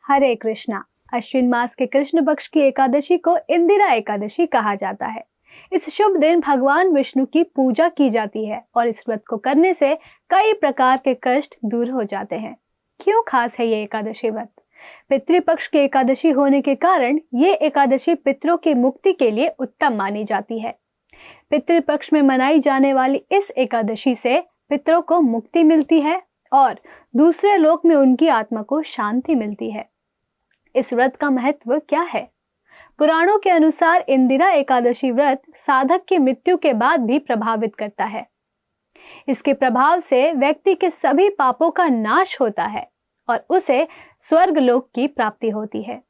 हरे कृष्णा। अश्विन मास के कृष्ण पक्ष की एकादशी को इंदिरा एकादशी कहा जाता है। इस शुभ दिन भगवान विष्णु की पूजा की जाती है और इस व्रत को करने से कई प्रकार के कष्ट दूर हो जाते हैं। क्यों खास है ये एकादशी व्रत? पितृपक्ष की एकादशी होने के कारण ये एकादशी पितरों की मुक्ति के लिए उत्तम मानी जाती है। पितृपक्ष में मनाई जाने वाली इस एकादशी से पितरों को मुक्ति मिलती है और दूसरे लोक में उनकी आत्मा को शांति मिलती है। इस व्रत का महत्व क्या है? पुराणों के अनुसार इंदिरा एकादशी व्रत साधक की मृत्यु के बाद भी प्रभावित करता है। इसके प्रभाव से व्यक्ति के सभी पापों का नाश होता है और उसे स्वर्ग लोक की प्राप्ति होती है।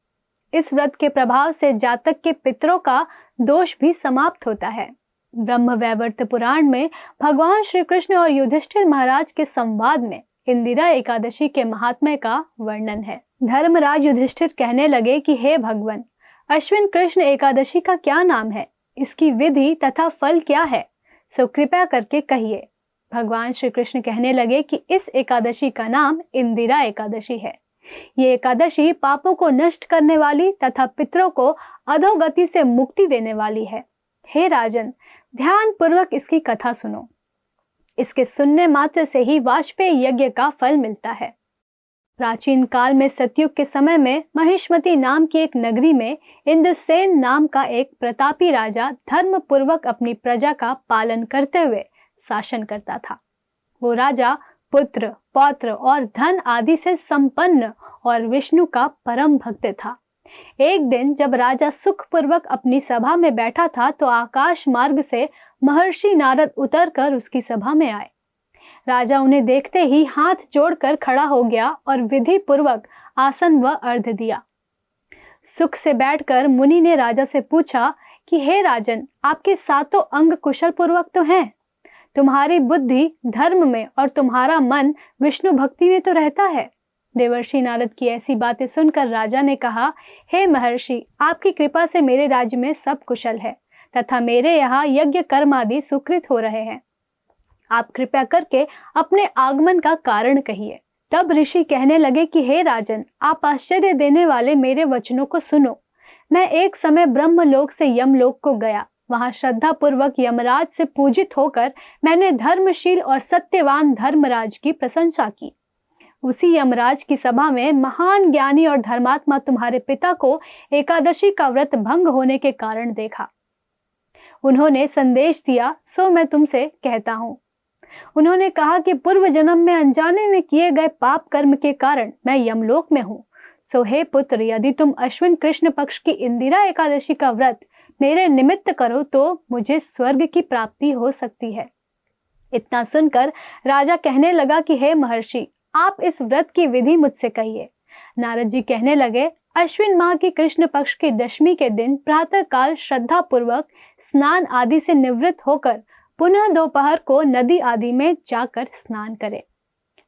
इस व्रत के प्रभाव से जातक के पितरों का दोष भी समाप्त होता है। ब्रह्मवैवर्त पुराण में भगवान श्री कृष्ण और युधिष्ठिर महाराज के संवाद में इंदिरा एकादशी के महात्म्य का वर्णन है। धर्मराज युधिष्ठिर कहने लगे कि हे भगवान, अश्विन कृष्ण एकादशी का क्या नाम है, इसकी विधि तथा फल क्या है, सो कृपया करके कहिए। भगवान श्री कृष्ण कहने लगे कि इस एकादशी का नाम इंदिरा एकादशी है। ये एकादशी पापों को नष्ट करने वाली तथा पितरों को अधोगति से मुक्ति देने वाली है। हे राजन, ध्यान पूर्वक इसकी कथा सुनो। इसके सुनने मात्र से ही वाजपेयी यज्ञ का फल मिलता है। प्राचीन काल में सतयुग के समय में महिष्मती नाम की एक नगरी में इंद्रसेन नाम का एक प्रतापी राजा धर्म पूर्वक अपनी प्रजा का पालन करते हुए शासन करता था। वो राजा पुत्र, पौत्र और धन आदि से संपन्न और विष्णु का परम भक्त था। एक दिन जब राजा सुखपूर्वक अपनी सभा में बैठा था तो आकाश मार्ग से महर्षि नारद उतरकर उसकी सभा में आए। राजा उन्हें देखते ही हाथ जोड़कर खड़ा हो गया और विधि पूर्वक आसन व अर्घ्य दिया। सुख से बैठकर मुनि ने राजा से पूछा कि हे राजन, आपके सातों अंग कुशल पूर्वक तो हैं, तुम्हारी बुद्धि धर्म में और तुम्हारा मन विष्णु भक्ति में तो रहता है। देवर्षि नारद की ऐसी बातें सुनकर राजा ने कहा, हे महर्षि, आपकी कृपा से मेरे राज्य में सब कुशल है तथा मेरे यहाँ यज्ञ कर्म आदि सुकृत हो रहे हैं। आप कृपया करके अपने आगमन का कारण कहिए। तब ऋषि कहने लगे कि हे राजन, आप आश्चर्य देने वाले मेरे वचनों को सुनो। मैं एक समय ब्रह्मलोक से यमलोक को गया। वहां श्रद्धा पूर्वक यमराज से पूजित होकर मैंने धर्मशील और सत्यवान धर्मराज की प्रशंसा की। उसी यमराज की सभा में महान ज्ञानी और धर्मात्मा तुम्हारे पिता को एकादशी का व्रत भंग होने के कारण देखा। उन्होंने संदेश दिया, सो मैं तुमसे कहता हूँ। उन्होंने कहा कि पूर्व जन्म में अनजाने में किए गए पाप कर्म के कारण मैं यमलोक में हूँ। सो हे पुत्र, यदि तुम अश्विन कृष्ण पक्ष की इंदिरा एकादशी का व्रत मेरे निमित्त करो तो मुझे स्वर्ग की प्राप्ति हो सकती है। इतना सुनकर राजा कहने लगा कि हे महर्षि, आप इस व्रत की विधि मुझसे कहिए। नारद जी कहने लगे, अश्विन माह की कृष्ण पक्ष की दशमी के दिन प्रातः काल श्रद्धा पूर्वक स्नान आदि से निवृत्त होकर पुनः दोपहर को नदी आदि में जाकर स्नान करे।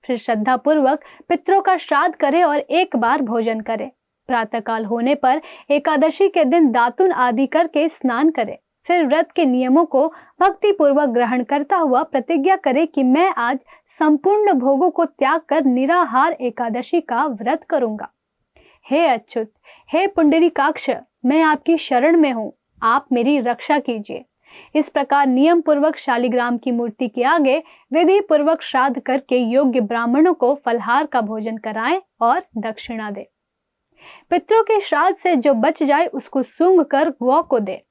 फिर श्रद्धा पूर्वक पितरों का श्राद्ध करे और एक बार भोजन करे। प्रातः काल होने पर एकादशी के दिन दातुन आदि करके स्नान करे। फिर व्रत के नियमों को भक्ति पूर्वक ग्रहण करता हुआ प्रतिज्ञा करे कि मैं आज संपूर्ण भोगों को त्याग कर निराहार एकादशी का व्रत करूंगा। हे अच्युत, हे पुंडरीकाक्ष, मैं आपकी शरण में हूँ, आप मेरी रक्षा कीजिए। इस प्रकार नियम पूर्वक शालिग्राम की मूर्ति के आगे विधि पूर्वक श्राद्ध करके योग्य ब्राह्मणों को फलहार का भोजन कराएं और दक्षिणा दे। पितरों के श्राद्ध से जो बच जाए उसको सूंघ कर गौ को दे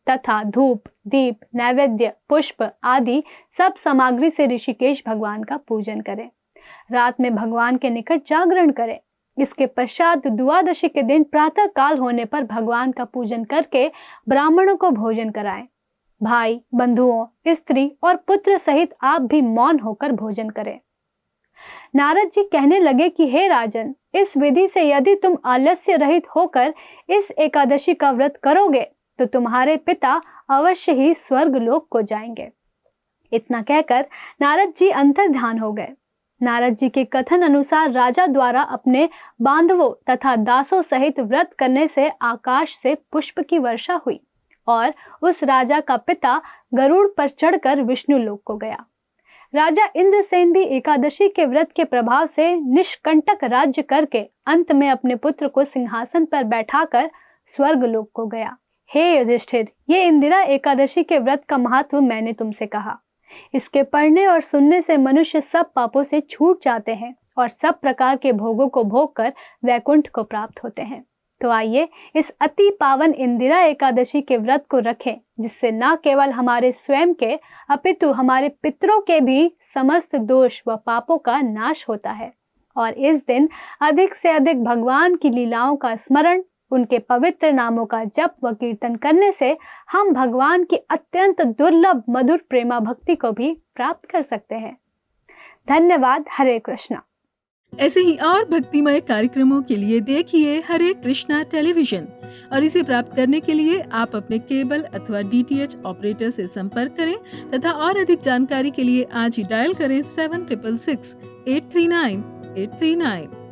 तथा धूप, दीप, नैवेद्य, पुष्प आदि सब सामग्री से ऋषिकेश भगवान का पूजन करें। रात में भगवान के निकट जागरण करें। इसके पश्चात द्वादशी के दिन प्रातः काल होने पर भगवान का पूजन करके ब्राह्मणों को भोजन कराएं। भाई, बंधुओं, स्त्री और पुत्र सहित आप भी मौन होकर भोजन करें। नारद जी कहने लगे कि हे राजन, इस विधि से यदि तुम आलस्य रहित होकर इस एकादशी का व्रत करोगे तो तुम्हारे पिता अवश्य ही स्वर्ग लोक को जाएंगे। इतना कहकर नारद जी अंतर्ध्यान हो गए। नारद जी के कथन अनुसार राजा द्वारा अपने बांधवों तथा दासों सहित व्रत करने से आकाश से पुष्प की वर्षा हुई और उस राजा का पिता गरुड़ पर चढ़कर विष्णु लोक को गया। राजा इंद्रसेन भी एकादशी के व्रत के प्रभाव से निष्कंटक राज्य करके अंत में अपने पुत्र को सिंहासन पर बैठाकर स्वर्ग लोक को गया। हे युधिष्ठिर, ये इंदिरा एकादशी के व्रत का महत्व मैंने तुमसे कहा। इसके पढ़ने और सुनने से मनुष्य सब पापों से छूट जाते हैं और सब प्रकार के भोगों को भोग कर वैकुंठ को प्राप्त होते हैं। तो आइए इस अति पावन इंदिरा एकादशी के व्रत को रखें, जिससे न केवल हमारे स्वयं के अपितु हमारे पितरों के भी समस्त दोष व पापों का नाश होता है। और इस दिन अधिक से अधिक भगवान की लीलाओं का स्मरण, उनके पवित्र नामों का जप व कीर्तन करने से हम भगवान की अत्यंत दुर्लभ मधुर प्रेमा भक्ति को भी प्राप्त कर सकते हैं। धन्यवाद। हरे कृष्णा। ऐसे ही और भक्तिमय कार्यक्रमों के लिए देखिए हरे कृष्णा टेलीविजन, और इसे प्राप्त करने के लिए आप अपने केबल अथवा DTH ऑपरेटर से संपर्क करें तथा और अधिक जानकारी के लिए आज ही डायल करें 7666 839 839।